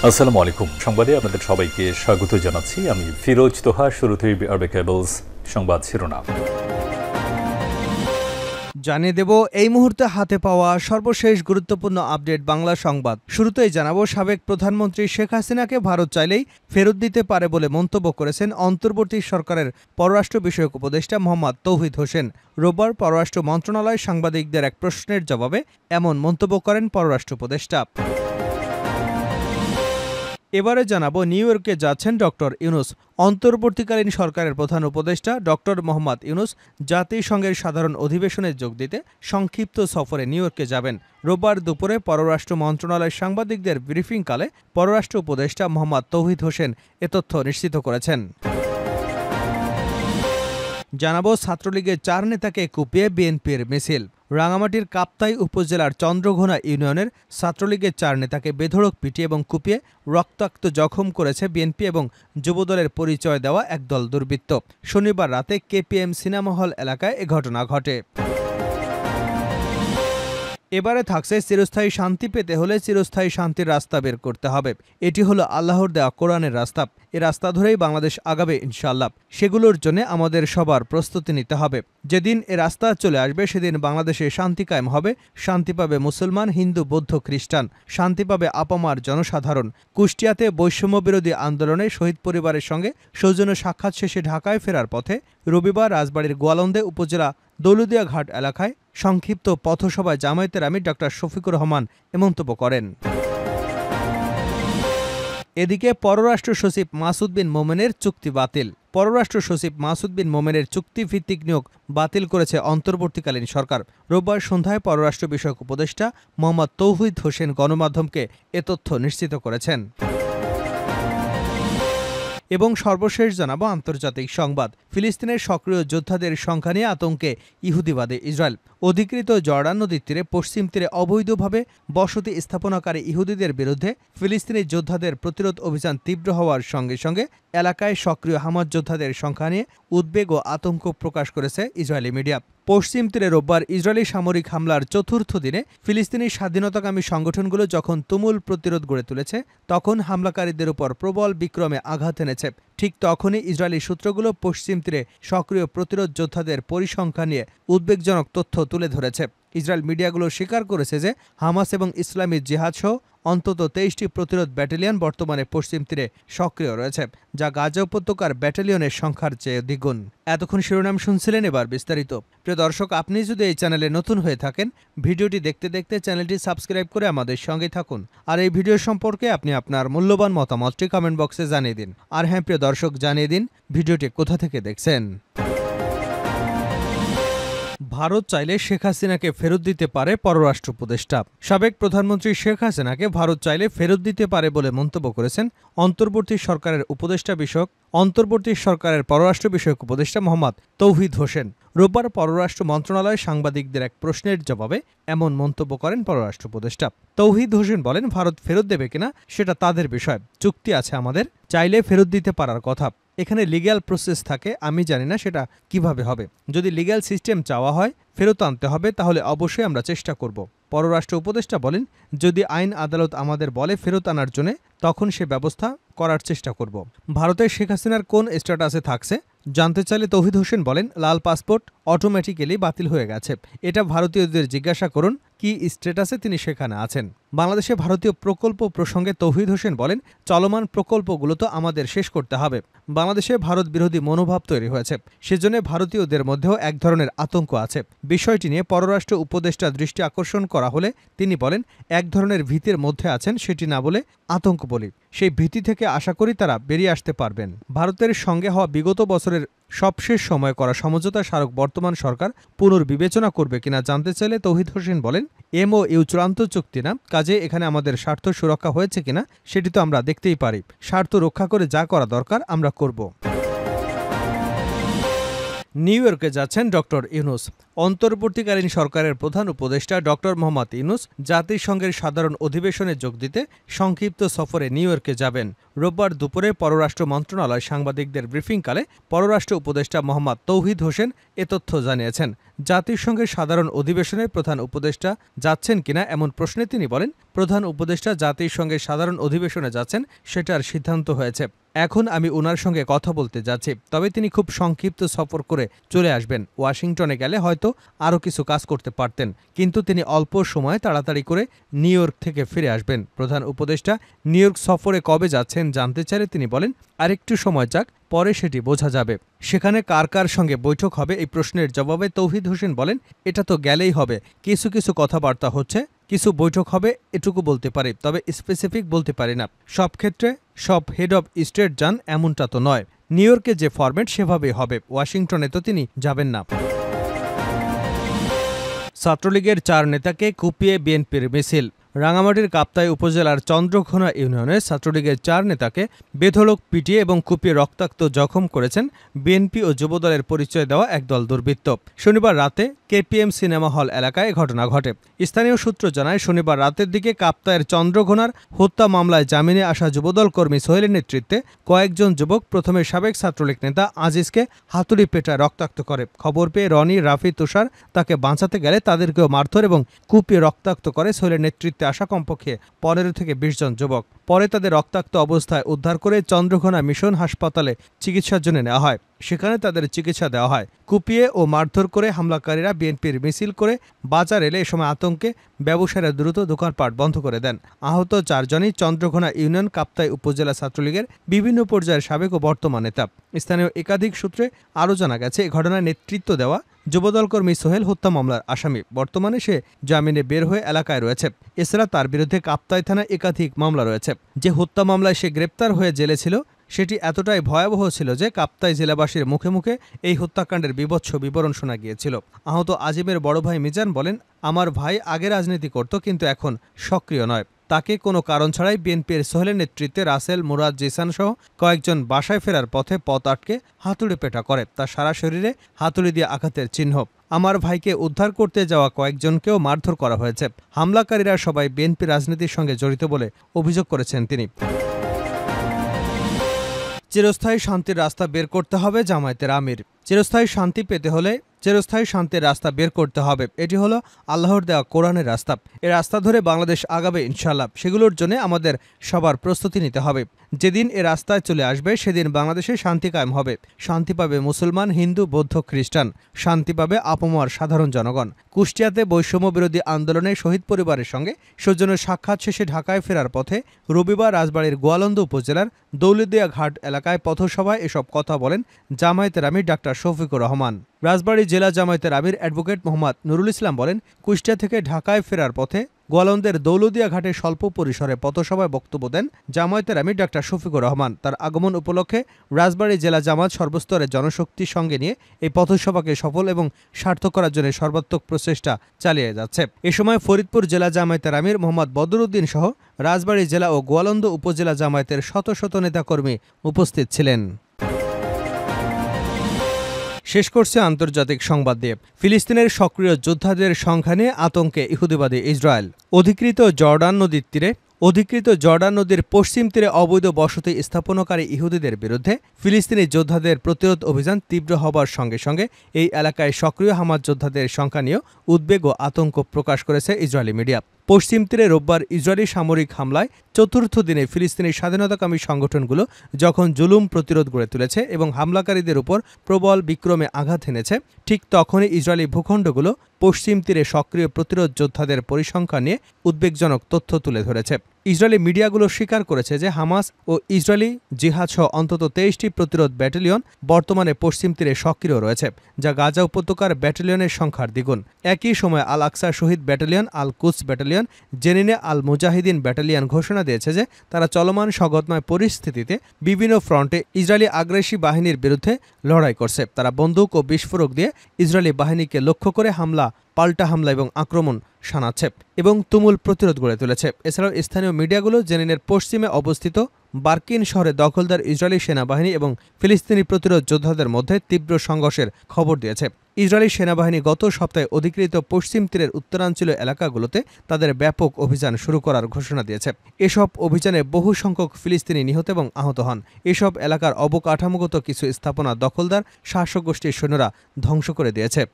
আসসালামু আলাইকুম। সংবাদে আপনাদের সবাইকে স্বাগত জানাচ্ছি। আমি ফিরোজ তোহা। শুরুতেই আরবে কেবলস সংবাদ শিরোনাম জানিয়ে দেব এই মুহূর্তে হাতে পাওয়া সর্বশেষ গুরুত্বপূর্ণ আপডেট বাংলা সংবাদ। শুরুতেই জানাবো, সাবেক প্রধানমন্ত্রী শেখ হাসিনাকে ভারত চাইলেই ফেরত দিতে পারে বলে মন্তব্য করেছেন অন্তর্বর্তী সরকারের পররাষ্ট্র বিষয়ক উপদেষ্টা মোহাম্মদ তৌহিদ হোসেন। রোববার পররাষ্ট্র মন্ত্রণালয় সাংবাদিকদের এক প্রশ্নের জবাবে এমন মন্তব্য করেন পররাষ্ট্র উপদেষ্টা। এবারে জানাবো, নিউ ইয়র্কে যাচ্ছেন ডক্টর ইউনূস। অন্তর্বর্তীকালীন সরকারের প্রধান উপদেষ্টা ডক্টর মোহাম্মদ ইউনূস জাতিসংঘের সাধারণ অধিবেশনে যোগ দিতে সংক্ষিপ্ত সফরে নিউ ইয়র্কে যাবেন। রোববার দুপুরে পররাষ্ট্র মন্ত্রণালয়ের সাংবাদিকদের ব্রিফিংকালে পররাষ্ট্র উপদেষ্টা মোহাম্মদ তৌহিদ হোসেন এ তথ্য নিশ্চিত করেছেন। জানাবো, ছাত্রলীগের 4 নেতাকে কুপিয়ে বিএনপির মিছিল। রাঙামাটির কাপ্তাই উপজেলার চন্দ্রঘোনা ইউনিয়নের ছাত্রলীগের 4 নেতাকে বেধড়ক পিটিয়ে এবং কুপিয়ে রক্তাক্ত জখম করেছে বিএনপি এবং যুবদলের পরিচয় দেওয়া একদল দুর্বৃত্ত। শনিবার রাতে কেপিএম সিনেমা হল এলাকায় এ ঘটনা ঘটে। এবারে থাকছে, চিরস্থায়ী শান্তি পেতে হলে চিরস্থায়ী শান্তির রাস্তা বের করতে হবে। এটি হলো আল্লাহর দেওয়া কোরআনের রাস্তা। এ রাস্তা ধরেই বাংলাদেশ আগাবে ইনশাআল্লাহ। সেগুলোর জন্য আমাদের সবার প্রস্তুতি নিতে হবে। যেদিন এ রাস্তা চলে আসবে সেদিন বাংলাদেশে শান্তি কায়েম হবে। শান্তি পাবে মুসলমান, হিন্দু, বৌদ্ধ, খ্রিস্টান। শান্তি পাবে আপামার জনসাধারণ। কুষ্টিয়াতে বৈষম্য বিরোধী আন্দোলনে শহীদ পরিবারের সঙ্গে সৌজন্য সাক্ষাৎ শেষে ঢাকায় ফেরার পথে রবিবার রাজবাড়ীর গোয়ালন্দে উপজেলা দৌলুদিয়া ঘাট এলাকায় সংক্ষিপ্ত পথসভায় জামায়াতের আমির ডক্টর শফিকুর রহমান এ মন্তব্য করেন। এদিকে পররাষ্ট্র সচিব মাসুদ বিন মোমেনের চুক্তি বাতিল। পররাষ্ট্র সচিব মাসুদ বিন মোমেনের চুক্তিভিত্তিক নিয়োগ বাতিল করেছে অন্তর্বর্তীকালীন সরকার। রোববার সন্ধ্যায় পররাষ্ট্র বিষয়ক উপদেষ্টা মোহাম্মদ তৌহিদ হোসেন গণমাধ্যমকে এ তথ্য নিশ্চিত করেছেন। এবং সর্বশেষ জানাবো আন্তর্জাতিক সংবাদ। ফিলিস্তিনের সক্রিয় যোদ্ধাদের সংখ্যা নিয়ে আতঙ্কে ইহুদিবাদী ইসরায়েল। অধিকৃত জর্ডান নদীর তীরে পশ্চিম তীরে অবৈধভাবে বসতি স্থাপনাকারী ইহুদিদের বিরুদ্ধে ফিলিস্তিনি যোদ্ধাদের প্রতিরোধ অভিযান তীব্র হওয়ার সঙ্গে সঙ্গে এলাকায় সক্রিয় হামাস যোদ্ধাদের সংখ্যা নিয়ে উদ্বেগ ও আতঙ্ক প্রকাশ করেছে ইসরায়েলি মিডিয়া। পশ্চিম তীরে রোববার ইসরায়েলি সামরিক হামলার চতুর্থ দিনে ফিলিস্তিনি স্বাধীনতাকামী সংগঠনগুলো যখন তুমুল প্রতিরোধ গড়ে তুলেছে, তখন হামলাকারীদের উপর প্রবল বিক্রমে আঘাত এনেছে। ঠিক তখনই ইসরায়েলি সূত্রগুলো পশ্চিম তীরে সক্রিয় প্রতিরোধ যোদ্ধাদের পরিসংখ্যা নিয়ে উদ্বেগজনক তথ্য তুলে ধরেছে। ইসরায়েল মিডিয়াগুলো স্বীকার করেছে যে হামাস এবং ইসলামী জিহাদ সহ অন্তত 23টি প্রতিরোধ ব্যাটালিয়ন বর্তমানে পশ্চিম তীরে সক্রিয় রয়েছে, যা গাজা উপত্যকার ব্যাটালিয়নের সংখ্যার চেয়ে দ্বিগুণ। এতক্ষণ শিরোনাম শুনছিলেন, এবার বিস্তারিত। প্রিয় দর্শক, আপনি যদি এই চ্যানেলে নতুন হয়ে থাকেন, ভিডিওটি দেখতে দেখতে চ্যানেলটি সাবস্ক্রাইব করে আমাদের সঙ্গে থাকুন। আর এই ভিডিও সম্পর্কে আপনি আপনার মূল্যবান মতামতটি কমেন্ট বক্সে জানিয়ে দিন। আর হ্যাঁ প্রিয় দর্শক, জানিয়ে দিন ভিডিওটি কোথা থেকে দেখছেন। ভারত চাইলে শেখ হাসিনাকে ফেরত দিতে পারে পররাষ্ট্র উপদেষ্টা। সাবেক প্রধানমন্ত্রী শেখ হাসিনাকে ভারত চাইলে ফেরত দিতে পারে বলে মন্তব্য করেছেন অন্তর্বর্তী সরকারের পররাষ্ট্র বিষয়ক উপদেষ্টা মোহাম্মদ তৌহিদ হোসেন। রোববার পররাষ্ট্র মন্ত্রণালয় সাংবাদিকদের এক প্রশ্নের জবাবে এমন মন্তব্য করেন পররাষ্ট্র উপদেষ্টা। তৌহিদ হোসেন বলেন, ভারত ফেরত দেবে কিনা সেটা তাদের বিষয়। চুক্তি আছে আমাদের, চাইলে ফেরত দিতে পারার কথা। এখানে লিগ্যাল প্রসেস থাকে, আমি জানি না সেটা কিভাবে হবে। যদি লিগ্যাল সিস্টেম চাওয়া হয় ফেরত আনতে হবে, তাহলে অবশ্যই আমরা চেষ্টা করব। পররাষ্ট্র উপদেষ্টা বলেন, যদি আইন আদালত আমাদের বলে ফেরত আনার জন্য, তখন সে ব্যবস্থা করার চেষ্টা করব। ভারতের শেখ হাসিনার কোন স্ট্যাটাসে থাকছে জানতে চাইলে তৌহিদ হোসেন বলেন, লাল পাসপোর্ট অটোমেটিক্যালি বাতিল হয়ে গেছে। এটা ভারতীয়দের জিজ্ঞাসা করুন কি স্ট্যাটাসে তিনি সেখানে আছেন। বাংলাদেশে ভারতীয় প্রকল্প প্রসঙ্গে তৌহিদ হোসেন বলেন, চলমান প্রকল্পগুলো তো আমাদের শেষ করতে হবে। বাংলাদেশে ভারত বিরোধী মনোভাব তৈরি হয়েছে, সেজন্য ভারতীয়দের মধ্যেও এক ধরনের আতঙ্ক আছে। বিষয়টি নিয়ে পররাষ্ট্র উপদেষ্টা দৃষ্টি আকর্ষণ করা হলে তিনি বলেন, এক ধরনের ভীতির মধ্যে আছেন, সেটি না বলে আতঙ্ক বলি। সেই ভীতি থেকে আশা করি তারা বেরিয়ে আসতে পারবেন। ভারতের সঙ্গে হওয়া বিগত বছরের সবশেষ সময় করা সমঝোতা স্মারক বর্তমান সরকার পুনর্বিবেচনা করবে কিনা জানতে চাইলে তৌহিদ হোসেন বলেন, MOU চূড়ান্ত চুক্তি না, কাজে এখানে আমাদের স্বার্থ সুরক্ষা হয়েছে কিনা সেটি তো আমরা দেখতেই পারি। স্বার্থ রক্ষা করে যা করা দরকার আমরা করব। নিউ ইয়র্কে যাচ্ছেন ডক্টর ইউনূস। অন্তর্বর্তীকালীন সরকারের প্রধান উপদেষ্টা ড মোহাম্মদ ইউনূস জাতিসংঘের সাধারণ অধিবেশনে যোগ দিতে সংক্ষিপ্ত সফরে নিউ ইয়র্কে যাবেন। রোববার দুপুরে পররাষ্ট্র মন্ত্রণালয় সাংবাদিকদের ব্রিফিংকালে পররাষ্ট্র উপদেষ্টা মোহাম্মদ তৌহিদ হোসেন এ তথ্য জানিয়েছেন। জাতিসংঘের সাধারণ অধিবেশনে প্রধান উপদেষ্টা যাচ্ছেন কিনা এমন প্রশ্নে তিনি বলেন, প্রধান উপদেষ্টা জাতিসংঘের সাধারণ অধিবেশনে যাচ্ছেন সেটার সিদ্ধান্ত হয়েছে। এখন আমি ওনার সঙ্গে কথা বলতে যাচ্ছি, তবে তিনি খুব সংক্ষিপ্ত সফর করে চলে আসবেন। ওয়াশিংটনে গেলে হয়তো আরও কিছু কাজ করতে পারতেন, কিন্তু তিনি অল্প সময়ে তাড়াতাড়ি করে নিউ ইয়র্ক থেকে ফিরে আসবেন। প্রধান উপদেষ্টা নিউ ইয়র্ক সফরে কবে যাচ্ছেন জানতে চাইলে তিনি বলেন, আরেকটু সময় যাক, পরে সেটি বোঝা যাবে। সেখানে কার কার সঙ্গে বৈঠক হবে এই প্রশ্নের জবাবে তৌহিদ হোসেন বলেন, এটা তো গেলেই হবে, কিছু কিছু কথাবার্তা হচ্ছে, কিছু বৈঠক হবে এটুকু বলতে পারি, তবে স্পেসিফিক বলতে পারি না। সব ক্ষেত্রে সব হেড অব স্টেট যান এমনটা তো নয়। নিউ ইয়র্কে যে ফরম্যাট সেভাবেই হবে, ওয়াশিংটনে তো তিনি যাবেন না। ছাত্রলীগের 4 নেতাকে কুপিয়ে বিএনপির মিছিল। রাঙামাটির কাপ্তাই উপজেলার চন্দ্রঘোনা ইউনিয়নের ছাত্রলীগের 4 নেতাকে বেধড়ক পিটিয়ে এবং কুপিয়ে রক্তাক্ত জখম করেছেন বিএনপি ও যুবদলের পরিচয় দেওয়া একদল দুর্বৃত্ত। শনিবার রাতে কেপিএম সিনেমা হল এলাকায় ঘটনা ঘটে। স্থানীয় সূত্র জানায়, শনিবার রাতের দিকে কাপ্তাইয়ের চন্দ্রঘোনার হত্যা মামলায় জামিনে আসা যুবদল কর্মী সোহেলের নেতৃত্বে কয়েকজন যুবক প্রথমে সাবেক ছাত্রলীগ নেতা আজিজকে হাতুড়ি পেটায় রক্তাক্ত করে। খবর পেয়ে রনি, রাফি, তুষার তাকে বাঁচাতে গেলে তাদেরকেও মারধর এবং কুপিয়ে রক্তাক্ত করে সোহেলের নেতৃত্বে আসা কমপক্ষে 15 থেকে 20 জন যুবক। পরে তাদের রক্তাক্ত অবস্থায় উদ্ধার করে চন্দ্রঘোনা মিশন হাসপাতালে চিকিৎসার জন্য নেওয়া হয়। সেখানে তাদের চিকিৎসা দেওয়া হয়। কুপিয়ে ও মারধর করে হামলাকারীরা বিএনপির মিছিল করে বাজার এলে এ সময় আতঙ্কে ব্যবসায়ীরা দ্রুত দোকানপাট বন্ধ করে দেন। আহত 4 জনই চন্দ্রঘোনা ইউনিয়ন কাপ্তাই উপজেলা ছাত্রলীগের বিভিন্ন পর্যায়ের সাবেক ও বর্তমান নেতা। স্থানীয় একাধিক সূত্রে আরও জানা গেছে, এ ঘটনায় নেতৃত্ব দেওয়া যুবদল কর্মী সোহেল হত্যা মামলার আসামি। বর্তমানে সে জামিনে বের হয়ে এলাকায় রয়েছে। এছাড়া তার বিরুদ্ধে কাপ্তাই থানায় একাধিক মামলা রয়েছে। যে হত্যা মামলায় সে গ্রেপ্তার হয়ে জেলে ছিল সেটি এতটাই ভয়াবহ ছিল যে কাপ্তাই জেলাবাসীর মুখে মুখে এই হত্যাকাণ্ডের বীভৎস বিবরণ শোনা গিয়েছিল। আহত আজিমের বড় ভাই মিজান বলেন, আমার ভাই আগে রাজনীতি করত, কিন্তু এখন সক্রিয় নয়। তাকে কোনো কারণ ছাড়াই বিএনপির সোহেলের নেতৃত্বে রাসেল, মুরাদ, জিসান সহ কয়েকজন বাসায় ফেরার পথে পথ আটকে হাতুড়ি পেটা করে। তার সারা শরীরে হাতুড়ি দিয়ে আঘাতের চিহ্ন। আমার ভাইকে উদ্ধার করতে যাওয়া কয়েকজনকেও মারধর করা হয়েছে। হামলাকারীরা সবাই বিএনপি রাজনীতির সঙ্গে জড়িত বলে অভিযোগ করেছেন তিনি। চিরস্থায়ী শান্তির রাস্তা বের করতে হবে জামায়াতের আমির। চিরস্থায়ী শান্তি পেতে হলে চিরস্থায়ী শান্তির রাস্তা বের করতে হবে। এটি হলো আল্লাহর দেওয়া কোরআনের রাস্তা। এই রাস্তা ধরে বাংলাদেশ আগাবে ইনশাআল্লাহ। সেগুলোর জন্য আমাদের সবার প্রস্তুতি নিতে হবে। যেদিন এ রাস্তায় চলে আসবে সেদিন বাংলাদেশে শান্তি কায়েম হবে। শান্তি পাবে মুসলমান, হিন্দু, বৌদ্ধ, খ্রিস্টান। শান্তি পাবে আপামর সাধারণ জনগণ। কুষ্টিয়াতে বৈষম্য বিরোধী আন্দোলনে শহীদ পরিবারের সঙ্গে সৌজন্য সাক্ষাৎ শেষে ঢাকায় ফেরার পথে রবিবার রাজবাড়ীর গোয়ালন্দ উপজেলার দৌলতদিয়া ঘাট এলাকায় পথসভায় এসব কথা বলেন জামায়াতের আমির ডাক্তার শফিকুর রহমান। রাজবাড়ী জেলা জামায়াতের আমির অ্যাডভোকেট মোহাম্মদ নুরুল ইসলাম বলেন, কুষ্টিয়া থেকে ঢাকায় ফেরার পথে গোয়ালন্দের দৌলতদিয়া ঘাটে স্বল্প পরিসরে পথসভায় বক্তব্য দেন জামায়াতের আমির ডাক্তার শফিকুর রহমান। তার আগমন উপলক্ষে রাজবাড়ী জেলা জামায়াত সর্বস্তরের জনশক্তি সঙ্গে নিয়ে এই পথসভাকে সফল এবং সার্থক করার জন্য সর্বাত্মক প্রচেষ্টা চালিয়ে যাচ্ছে। এ সময় ফরিদপুর জেলা জামায়াতের আমির মোহাম্মদ বদরুদ্দিন সহ রাজবাড়ী জেলা ও গোয়ালন্দ উপজেলা জামায়াতের শত শত নেতাকর্মী উপস্থিত ছিলেন। শেষ করছে আন্তর্জাতিক সংবাদ দিয়ে। ফিলিস্তিনের সক্রিয় যোদ্ধাদের সংখ্যা নিয়ে আতঙ্কে ইহুদিবাদী ইসরায়েল। অধিকৃত জর্ডান নদীর পশ্চিম তীরে অবৈধ বসতি স্থাপনকারী ইহুদিদের বিরুদ্ধে ফিলিস্তিনি যোদ্ধাদের প্রতিরোধ অভিযান তীব্র হবার সঙ্গে সঙ্গে এই এলাকায় সক্রিয় হামাস যোদ্ধাদের সংখ্যা নিয়েও উদ্বেগ ও আতঙ্ক প্রকাশ করেছে ইসরায়েলি মিডিয়া। পশ্চিম তীরে রোববার ইসরায়েলি সামরিক হামলায় চতুর্থ দিনে ফিলিস্তিনি স্বাধীনতাকামী সংগঠনগুলো যখন জুলুম প্রতিরোধ গড়ে তুলেছে এবং হামলাকারীদের উপর প্রবল বিক্রমে আঘাত এনেছে, ঠিক তখনই ইসরায়েলি ভূখণ্ডগুলো পশ্চিম তীরে সক্রিয় প্রতিরোধ যোদ্ধাদের পরিসংখ্যান নিয়ে উদ্বেগজনক তথ্য তুলে ধরেছে। ইসরায়েলি মিডিয়াগুলো স্বীকার করেছে যে হামাস ও ইসরায়েলি জিহাদ সহ অন্তত 23টি প্রতিরোধ ব্যাটালিয়ন বর্তমানে পশ্চিম তীরে সক্রিয় রয়েছে, যা গাজা উপত্যকার ব্যাটালিয়নের সংখ্যার দ্বিগুণ। একই সময় আল আকসা শহীদ ব্যাটালিয়ন, আল কুদস ব্যাটালিয়ন, জেনিনে আল মুজাহিদিন ব্যাটালিয়ন ঘোষণা দিয়েছে যে তারা চলমান সংঘাতময় পরিস্থিতিতে বিভিন্ন ফ্রন্টে ইসরায়েলি আগ্রাসী বাহিনীর বিরুদ্ধে লড়াই করছে। তারা বন্দুক ও বিস্ফোরক দিয়ে ইসরায়েলি বাহিনীকে লক্ষ্য করে হামলা, পাল্টা হামলা এবং আক্রমণ শানাচ্ছে এবং তুমুল প্রতিরোধ গড়ে তুলেছে। এছাড়াও স্থানীয় মিডিয়াগুলো জেনিনের পশ্চিমে অবস্থিত বার্কিন শহরে দখলদার ইসরায়েলি সেনাবাহিনী এবং ফিলিস্তিনি প্রতিরোধ যোদ্ধাদের মধ্যে তীব্র সংঘর্ষের খবর দিয়েছে। ইসরায়েলি সেনাবাহিনী গত সপ্তাহে অধিকৃত পশ্চিম তীরের উত্তরাঞ্চলীয় এলাকাগুলোতে তাদের ব্যাপক অভিযান শুরু করার ঘোষণা দিয়েছে। এসব অভিযানে বহু সংখ্যক ফিলিস্তিনি নিহত এবং আহত হন। এসব এলাকার অবকাঠামোগত কিছু স্থাপনা দখলদার শাসক গোষ্ঠীর সৈন্যরা ধ্বংস করে দিয়েছে।